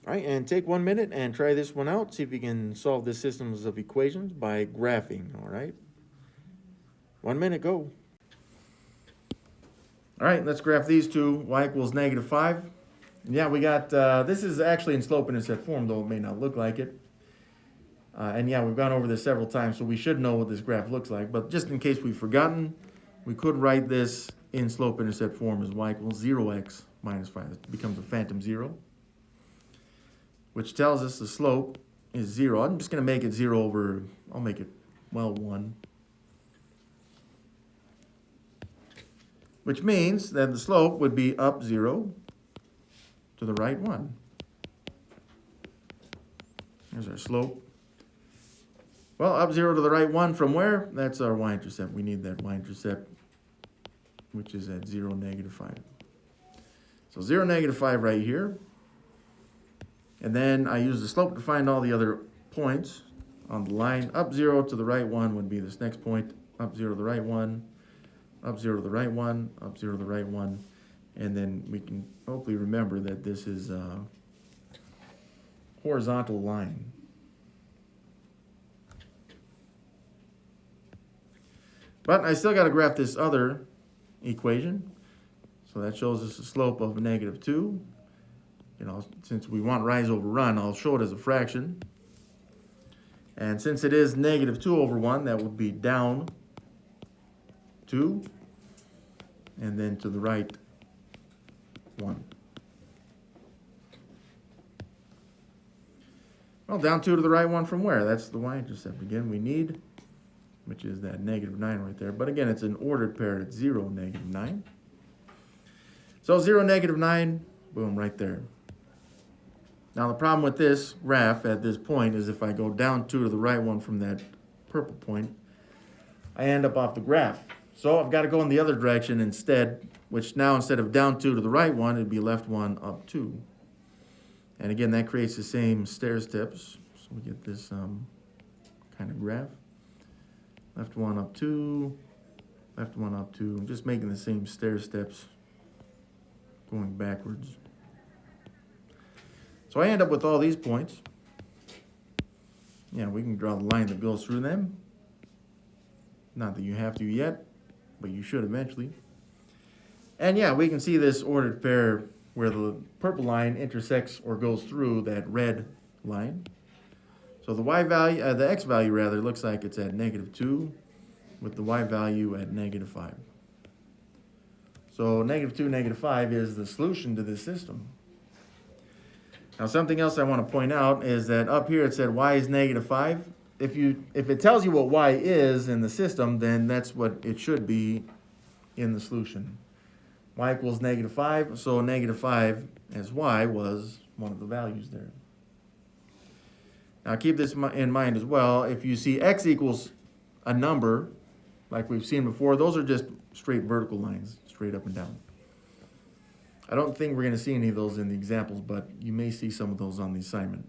All right, and take 1 minute and try this one out. See if you can solve this systems of equations by graphing. All right, 1 minute, go. All right, let's graph these two. Y equals -5. Yeah, we got, this is actually in slope-intercept form, though it may not look like it. And yeah, we've gone over this several times, so we should know what this graph looks like. But just in case we've forgotten, we could write this in slope-intercept form as y equals 0x minus 5. It becomes a phantom 0, which tells us the slope is 0. I'm just going to make it 0 over, I'll make it, well, 1. Which means that the slope would be up 0 to the right 1. There's our slope. Well, up 0 to the right 1 from where? That's our y-intercept. We need that y-intercept, which is at 0, -5. So 0, -5 right here. And then I use the slope to find all the other points on the line. Up 0 to the right 1 would be this next point. Up 0 to the right 1. Up 0 to the right 1. Up 0 to the right 1. And then we can hopefully remember that this is a horizontal line. But I still got to graph this other equation. So that shows us a slope of -2. You know, since we want rise over run, I'll show it as a fraction. And since it is -2 over 1, that would be down 2. And then to the right 1. Well, down 2 to the right 1 from where? That's the y-intercept again we need, which is that -9 right there. But again, it's an ordered pair at 0, -9. So 0, -9, boom, right there. Now the problem with this graph at this point is if I go down 2 to the right 1 from that purple point, I end up off the graph. So I've got to go in the other direction instead, which now instead of down 2 to the right 1, it'd be left 1 up 2. And again, that creates the same stair steps. So we get this kind of graph. Left 1 up 2, left 1 up 2. I'm just making the same stair steps going backwards. So I end up with all these points. Yeah, we can draw the line that goes through them. Not that you have to yet, but you should eventually. And yeah, we can see this ordered pair where the purple line intersects or goes through that red line. So the y value, the x value rather, looks like it's at -2 with the y value at -5. So -2, -5 is the solution to this system. Now something else I want to point out is that up here it said y is -5. If it tells you what y is in the system, then that's what it should be in the solution. Y equals -5, so -5 as y was one of the values there. Now keep this in mind as well. If you see x equals a number, like we've seen before, those are just straight vertical lines, straight up and down. I don't think we're going to see any of those in the examples, but you may see some of those on the assignment.